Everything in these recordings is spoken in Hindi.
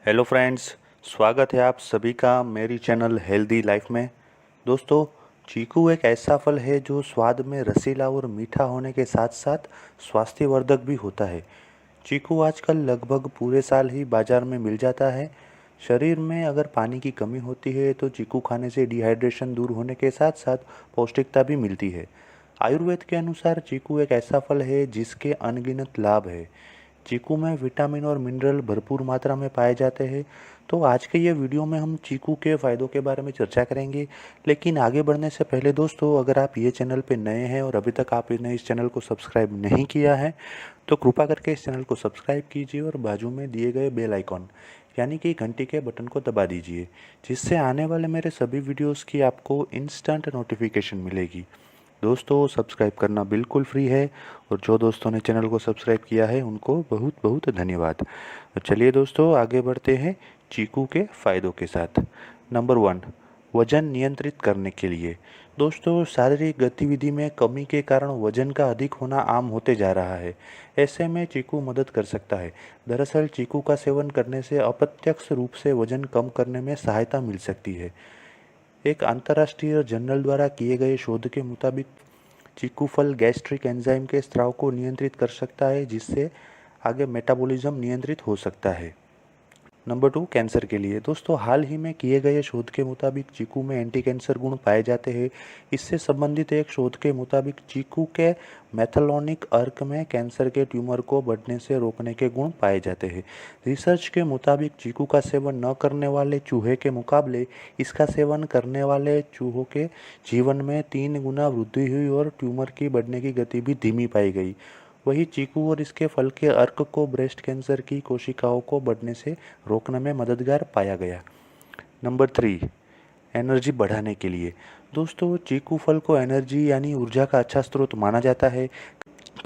हेलो फ्रेंड्स, स्वागत है आप सभी का मेरी चैनल हेल्दी लाइफ में। दोस्तों, चीकू एक ऐसा फल है जो स्वाद में रसीला और मीठा होने के साथ साथ स्वास्थ्यवर्धक भी होता है। चीकू आजकल लगभग पूरे साल ही बाजार में मिल जाता है। शरीर में अगर पानी की कमी होती है तो चीकू खाने से डिहाइड्रेशन दूर होने के साथ साथ पौष्टिकता भी मिलती है। आयुर्वेद के अनुसार चीकू एक ऐसा फल है जिसके अनगिनत लाभ है। चीकू में विटामिन और मिनरल भरपूर मात्रा में पाए जाते हैं। तो आज के ये वीडियो में हम चीकू के फ़ायदों के बारे में चर्चा करेंगे। लेकिन आगे बढ़ने से पहले दोस्तों, अगर आप ये चैनल पे नए हैं और अभी तक आपने इस चैनल को सब्सक्राइब नहीं किया है तो कृपा करके इस चैनल को सब्सक्राइब कीजिए और बाजू में दिए गए बेल आइकॉन यानी कि घंटी के बटन को दबा दीजिए, जिससे आने वाले मेरे सभी वीडियोस की आपको इंस्टेंट नोटिफिकेशन मिलेगी। दोस्तों, सब्सक्राइब करना बिल्कुल फ्री है और जो दोस्तों ने चैनल को सब्सक्राइब किया है उनको बहुत बहुत धन्यवाद। तो चलिए दोस्तों, आगे बढ़ते हैं चीकू के फ़ायदों के साथ। नंबर 1, वज़न नियंत्रित करने के लिए। दोस्तों, शारीरिक गतिविधि में कमी के कारण वज़न का अधिक होना आम होते जा रहा है। ऐसे में चीकू मदद कर सकता है। दरअसल चीकू का सेवन करने से अप्रत्यक्ष रूप से वज़न कम करने में सहायता मिल सकती है। एक अंतर्राष्ट्रीय जर्नल द्वारा किए गए शोध के मुताबिक चीकू फल गैस्ट्रिक एंजाइम के स्राव को नियंत्रित कर सकता है, जिससे आगे मेटाबॉलिज्म नियंत्रित हो सकता है। नंबर 2, कैंसर के लिए। दोस्तों, हाल ही में किए गए शोध के मुताबिक चीकू में एंटी कैंसर गुण पाए जाते हैं। इससे संबंधित एक शोध के मुताबिक चीकू के मैथेलोनिक अर्क में कैंसर के ट्यूमर को बढ़ने से रोकने के गुण पाए जाते हैं। रिसर्च के मुताबिक चीकू का सेवन न करने वाले चूहे के मुकाबले इसका सेवन करने वाले चूहों के जीवन में 3 गुना वृद्धि हुई और ट्यूमर की बढ़ने की गति भी धीमी पाई गई। वही चीकू और इसके फल के अर्क को ब्रेस्ट कैंसर की कोशिकाओं को बढ़ने से रोकने में मददगार पाया गया। नंबर 3, एनर्जी बढ़ाने के लिए। दोस्तों, चीकू फल को एनर्जी यानी ऊर्जा का अच्छा स्रोत माना जाता है,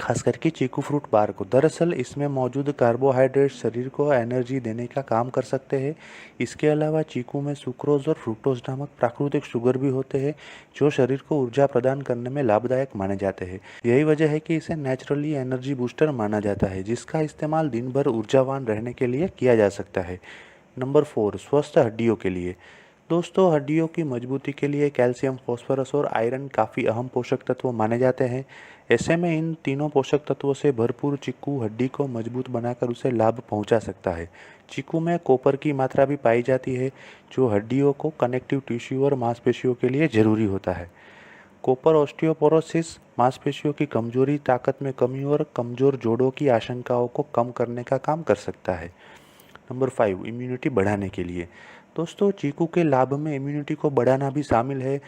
खास करके चीकू फ्रूट बार को। दरअसल इसमें मौजूद कार्बोहाइड्रेट शरीर को एनर्जी देने का काम कर सकते हैं। इसके अलावा चीकू में सुक्रोज और फ्रुक्टोज नामक प्राकृतिक शुगर भी होते हैं, जो शरीर को ऊर्जा प्रदान करने में लाभदायक माने जाते हैं। यही वजह है कि इसे नेचुरली एनर्जी बूस्टर माना जाता है, जिसका इस्तेमाल दिन भर ऊर्जावान रहने के लिए किया जा सकता है। नंबर 4, स्वस्थ हड्डियों के लिए। दोस्तों, हड्डियों की मजबूती के लिए कैल्शियम, फास्फोरस और आयरन काफ़ी अहम पोषक तत्व माने जाते हैं। ऐसे में इन तीनों पोषक तत्वों से भरपूर चीकू हड्डी को मजबूत बनाकर उसे लाभ पहुंचा सकता है। चीकू में कॉपर की मात्रा भी पाई जाती है, जो हड्डियों को कनेक्टिव टिश्यू और मांसपेशियों के लिए जरूरी होता है। कॉपर ऑस्टियोपोरोसिस, मांसपेशियों की कमजोरी, ताकत में कमी और कमजोर जोड़ों की आशंकाओं को कम करने का काम कर सकता है। नंबर 5, इम्यूनिटी बढ़ाने के लिए। दोस्तों, चीकू के लाभ में इम्यूनिटी को बढ़ाना भी शामिल है।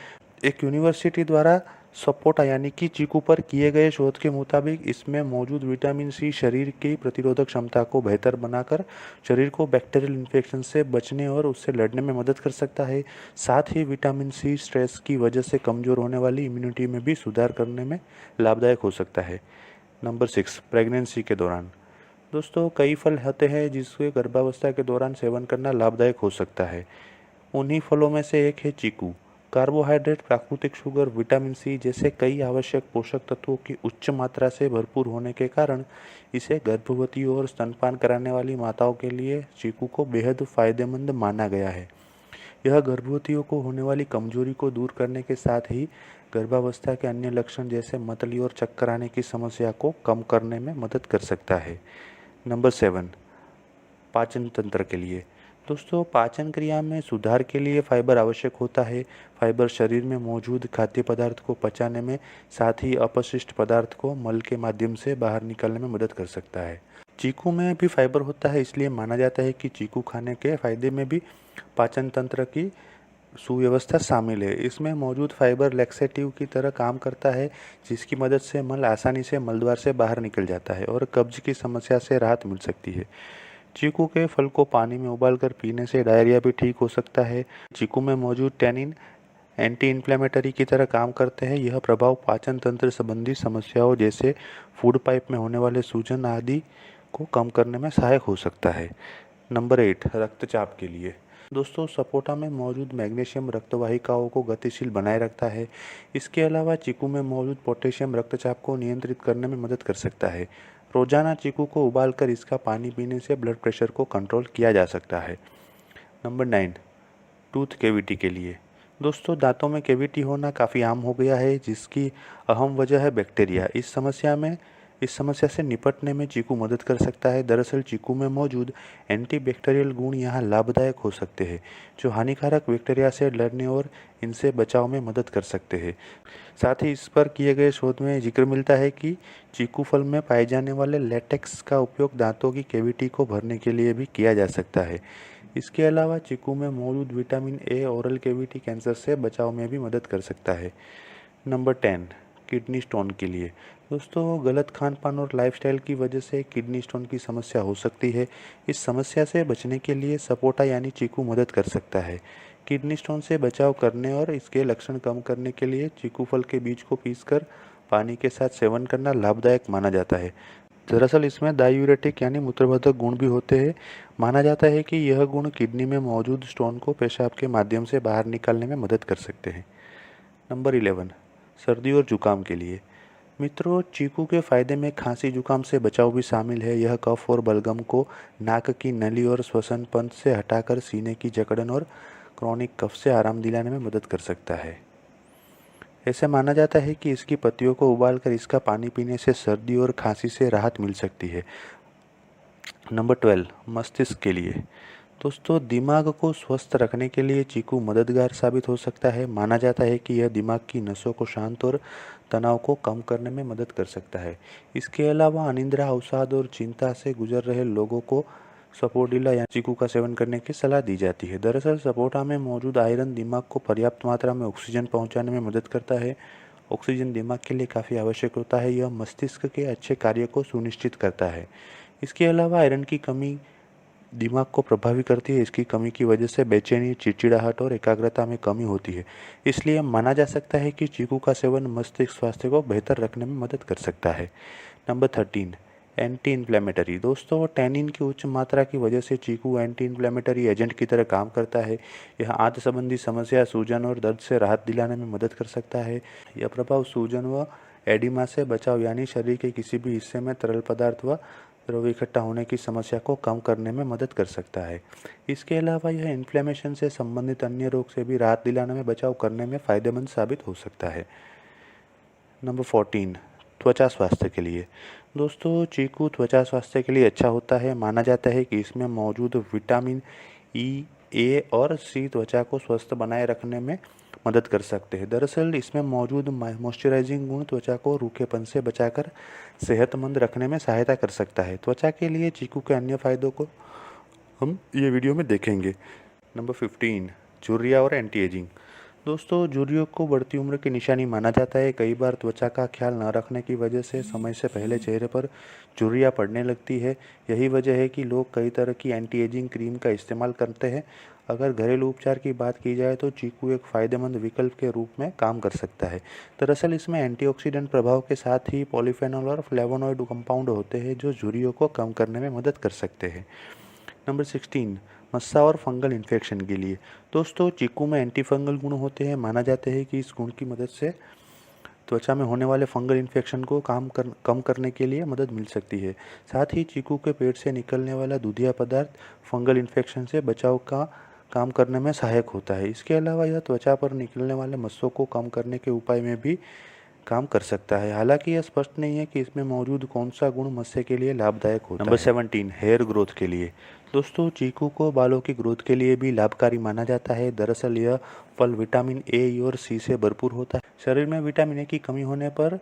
एक यूनिवर्सिटी द्वारा सपोटा यानी कि चीकू पर किए गए शोध के मुताबिक इसमें मौजूद विटामिन सी शरीर की प्रतिरोधक क्षमता को बेहतर बनाकर शरीर को बैक्टीरियल इन्फेक्शन से बचने और उससे लड़ने में मदद कर सकता है। साथ ही विटामिन सी स्ट्रेस की वजह से कमजोर होने वाली इम्यूनिटी में भी सुधार करने में लाभदायक हो सकता है। नंबर 6, प्रेगनेंसी के दौरान। दोस्तों, कई फल होते हैं जिसके गर्भावस्था के दौरान सेवन करना लाभदायक हो सकता है। उन्हीं फलों में से एक है चीकू। कार्बोहाइड्रेट, प्राकृतिक शुगर, विटामिन सी जैसे कई आवश्यक पोषक तत्वों की उच्च मात्रा से भरपूर होने के कारण इसे गर्भवती और स्तनपान कराने वाली माताओं के लिए चीकू को बेहद फायदेमंद माना गया है। यह गर्भवतियों को होने वाली कमजोरी को दूर करने के साथ ही गर्भावस्था के अन्य लक्षण जैसे मतली और चक्कर आने की समस्या को कम करने में मदद कर सकता है। नंबर 7, पाचन तंत्र के लिए। दोस्तों, पाचन क्रिया में सुधार के लिए फाइबर आवश्यक होता है। फाइबर शरीर में मौजूद खाद्य पदार्थ को पचाने में, साथ ही अपशिष्ट पदार्थ को मल के माध्यम से बाहर निकालने में मदद कर सकता है। चीकू में भी फाइबर होता है, इसलिए माना जाता है कि चीकू खाने के फायदे में भी पाचन तंत्र की सुव्यवस्था शामिल है। इसमें मौजूद फाइबर लैक्सेटिव की तरह काम करता है, जिसकी मदद से मल आसानी से मलद्वार से बाहर निकल जाता है और कब्ज की समस्या से राहत मिल सकती है। चीकू के फल को पानी में उबालकर पीने से डायरिया भी ठीक हो सकता है। चीकू में मौजूद टैनिन एंटी इन्फ्लेमेटरी की तरह काम करते हैं। यह प्रभाव पाचन तंत्र संबंधी समस्याओं जैसे फूड पाइप में होने वाले सूजन आदि को कम करने में सहायक हो सकता है। नंबर 8, रक्तचाप के लिए। दोस्तों, सपोटा में मौजूद मैग्नीशियम रक्तवाहिकाओं को गतिशील बनाए रखता है। इसके अलावा चीकू में मौजूद पोटेशियम रक्तचाप को नियंत्रित करने में मदद कर सकता है। रोजाना चीकू को उबालकर इसका पानी पीने से ब्लड प्रेशर को कंट्रोल किया जा सकता है। नंबर 9, टूथ कैविटी के लिए। दोस्तों, दांतों में कैविटी होना काफ़ी आम हो गया है, जिसकी अहम वजह है बैक्टीरिया। इस समस्या से निपटने में चीकू मदद कर सकता है। दरअसल चीकू में मौजूद एंटीबैक्टीरियल गुण यहाँ लाभदायक हो सकते हैं, जो हानिकारक बैक्टीरिया से लड़ने और इनसे बचाव में मदद कर सकते हैं। साथ ही इस पर किए गए शोध में जिक्र मिलता है कि चीकू फल में पाए जाने वाले लेटेक्स का उपयोग दांतों की कैविटी को भरने के लिए भी किया जा सकता है। इसके अलावा चीकू में मौजूद vitamin A oral cavity cancer से बचाव में भी मदद कर सकता है। नंबर 10, किडनी स्टोन के लिए। दोस्तों, गलत खान पान और लाइफस्टाइल की वजह से किडनी स्टोन की समस्या हो सकती है। इस समस्या से बचने के लिए सपोटा यानी चीकू मदद कर सकता है। किडनी स्टोन से बचाव करने और इसके लक्षण कम करने के लिए चीकू फल के बीज को पीसकर पानी के साथ सेवन करना लाभदायक माना जाता है। दरअसल इसमें डायूरेटिक यानी मूत्रवर्धक गुण भी होते हैं। माना जाता है कि यह गुण किडनी में मौजूद स्टोन को पेशाब के माध्यम से बाहर निकालने में मदद कर सकते हैं। नंबर 11, सर्दी और जुकाम के लिए। मित्रों, चीकू के फायदे में खांसी जुकाम से बचाव भी शामिल है। यह कफ और बलगम को नाक की नली और श्वसन पंथ से हटाकर सीने की जकड़न और क्रॉनिक कफ से आराम दिलाने में मदद कर सकता है। ऐसे माना जाता है कि इसकी पत्तियों को उबालकर इसका पानी पीने से सर्दी और खांसी से राहत मिल सकती है। नंबर 12, मस्तिष्क के लिए। दोस्तों, दिमाग को स्वस्थ रखने के लिए चीकू मददगार साबित हो सकता है। माना जाता है कि यह दिमाग की नसों को शांत और तनाव को कम करने में मदद कर सकता है। इसके अलावा अनिद्रा, अवसाद और चिंता से गुजर रहे लोगों को सपोडिला या चीकू का सेवन करने की सलाह दी जाती है। दरअसल सपोटा में मौजूद आयरन दिमाग को पर्याप्त मात्रा में ऑक्सीजन पहुंचाने में मदद करता है। ऑक्सीजन दिमाग के लिए काफ़ी आवश्यक होता है। यह मस्तिष्क के अच्छे कार्य को सुनिश्चित करता है। इसके अलावा आयरन की कमी दिमाग को प्रभावित करती है। इसकी कमी की वजह से बेचैनी, चिड़चिड़ाहट और एकाग्रता में कमी होती है। इसलिए माना जा सकता है कि चीकू का सेवन मस्तिष्क स्वास्थ्य को बेहतर रखने में मदद कर सकता है। Number 13, anti inflammatory. दोस्तों, टैनिन की उच्च मात्रा की वजह से चीकू एंटी इन्फ्लेमेटरी एजेंट की तरह काम करता है। यह आंत संबंधी समस्या, सूजन और दर्द से राहत दिलाने में मदद कर सकता है। यह प्रभाव सूजन व एडिमा से बचाव यानी शरीर के किसी भी हिस्से में तरल पदार्थ व द्रव इकट्ठा होने की समस्या को कम करने में मदद कर सकता है। इसके अलावा यह इन्फ्लेमेशन से संबंधित अन्य रोग से भी राहत दिलाने में बचाव करने में फायदेमंद साबित हो सकता है। नंबर 14, त्वचा स्वास्थ्य के लिए। दोस्तों, चीकू त्वचा स्वास्थ्य के लिए अच्छा होता है। माना जाता है कि इसमें मौजूद विटामिन ई, ए और सी त्वचा को स्वस्थ बनाए रखने में मदद कर सकते हैं। दरअसल इसमें मौजूद मॉइस्चराइजिंग गुण त्वचा को रूखेपन से बचाकर सेहतमंद रखने में सहायता कर सकता है। त्वचा के लिए चीकू के अन्य फायदों को हम ये वीडियो में देखेंगे। नंबर 15, झुर्रियाँ और एंटी एजिंग। दोस्तों, झुर्रियों को बढ़ती उम्र की निशानी माना जाता है। कई बार त्वचा का ख्याल न रखने की वजह से समय से पहले चेहरे पर झुर्रियाँ पड़ने लगती है। यही वजह है कि लोग कई तरह की एंटी एजिंग क्रीम का इस्तेमाल करते हैं। अगर घरेलू उपचार की बात की जाए तो चीकू एक फ़ायदेमंद विकल्प के रूप में काम कर सकता है। दरअसल इसमें एंटीऑक्सीडेंट प्रभाव के साथ ही पॉलीफेनॉल और फ्लेवोनॉइड कंपाउंड होते हैं, जो झुर्रियों को कम करने में मदद कर सकते हैं। नंबर 16, मस्सा और फंगल इन्फेक्शन के लिए। दोस्तों, चीकू में एंटी फंगल गुण होते हैं। माना जाता है कि इस गुण की मदद से त्वचा में होने वाले फंगल इन्फेक्शन को कम करने के लिए मदद मिल सकती है। साथ ही चीकू के पेट से निकलने वाला दूधिया पदार्थ फंगल इन्फेक्शन से बचाव का काम करने में सहायक होता है। इसके अलावा यह त्वचा पर निकलने वाले मस्सों को कम करने के उपाय में भी काम कर सकता है। हालांकि यह स्पष्ट नहीं है कि इसमें मौजूद कौन सा गुण मत्स्य के लिए लाभदायक होता है। नंबर 17, हेयर ग्रोथ के लिए। दोस्तों, चीकू को बालों की ग्रोथ के लिए भी लाभकारी माना जाता है। दरअसल यह फल विटामिन ए और सी से भरपूर होता है। शरीर में विटामिन ए की कमी होने पर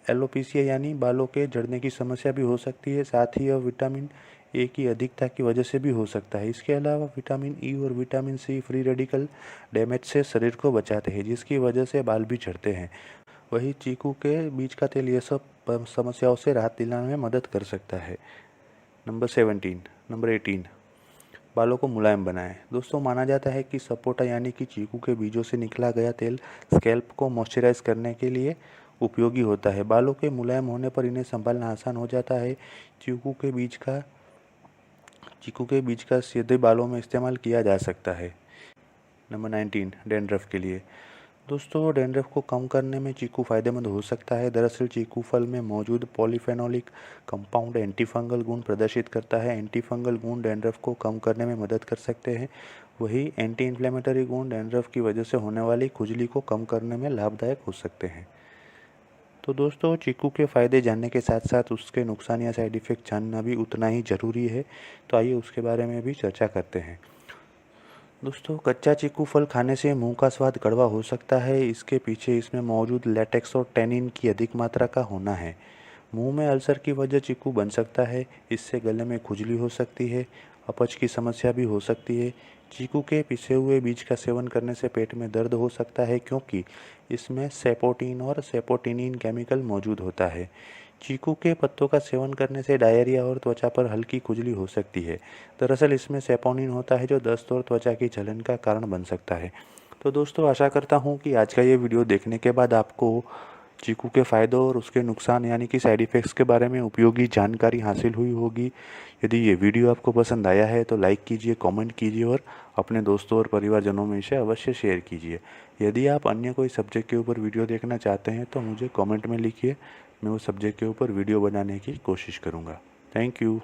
एलोपेशिया यानी बालों के झड़ने की समस्या भी हो सकती है। साथ ही यह विटामिन ए की अधिकता की वजह से भी हो सकता है। इसके अलावा विटामिन ई और vitamin C free radical damage से शरीर को बचाते हैं, जिसकी वजह से बाल भी झड़ते हैं। वही चीकू के बीज का तेल ये सब समस्याओं से राहत दिलाने में मदद कर सकता है। नंबर 18, बालों को मुलायम बनाएं। दोस्तों, माना जाता है कि सपोटा यानी कि चीकू के बीजों से निकला गया तेल स्कैल्प को मॉइस्चराइज करने के लिए उपयोगी होता है। बालों के मुलायम होने पर इन्हें संभालना आसान हो जाता है। चीकू के बीज का सीधे बालों में इस्तेमाल किया जा सकता है। नंबर 19, डैंड्रफ के लिए। दोस्तों, डैंड्रफ को कम करने में चीकू फ़ायदेमंद हो सकता है। दरअसल चीकू फल में मौजूद पॉलीफेनोलिक कंपाउंड एंटीफंगल गुण प्रदर्शित करता है। एंटीफंगल गुण डैंड्रफ को कम करने में मदद कर सकते हैं। वही एंटी इन्फ्लेमेटरी गुण डैंड्रफ की वजह से होने वाली खुजली को कम करने में लाभदायक हो सकते हैं। तो दोस्तों, चीकू के फ़ायदे जानने के साथ साथ उसके नुकसान या साइड इफ़ेक्ट जानना भी उतना ही ज़रूरी है। तो आइए उसके बारे में भी चर्चा करते हैं। दोस्तों, कच्चा चीकू फल खाने से मुंह का स्वाद कड़वा हो सकता है। इसके पीछे इसमें मौजूद लेटेक्स और टैनिन की अधिक मात्रा का होना है। मुंह में अल्सर की वजह चीकू बन सकता है। इससे गले में खुजली हो सकती है। अपच की समस्या भी हो सकती है। चीकू के पिसे हुए बीज का सेवन करने से पेट में दर्द हो सकता है, क्योंकि इसमें सेपोटीन और सेपोटिनिन केमिकल मौजूद होता है। चीकू के पत्तों का सेवन करने से डायरिया और त्वचा पर हल्की खुजली हो सकती है। दरअसल इसमें सेपोनिन होता है, जो दस्त और त्वचा की जलन का कारण बन सकता है। तो दोस्तों, आशा करता हूँ कि आज का ये वीडियो देखने के बाद आपको चीकू के फ़ायदों और उसके नुकसान यानी कि साइड इफ़ेक्ट्स के बारे में उपयोगी जानकारी हासिल हुई होगी। यदि ये वीडियो आपको पसंद आया है तो लाइक कीजिए, कमेंट कीजिए और अपने दोस्तों और परिवारजनों में इसे अवश्य शेयर कीजिए। यदि आप अन्य कोई सब्जेक्ट के ऊपर वीडियो देखना चाहते हैं तो मुझे कमेंट में लिखिए। मैं उस सब्जेक्ट के ऊपर वीडियो बनाने की कोशिश करूँगा। Thank you.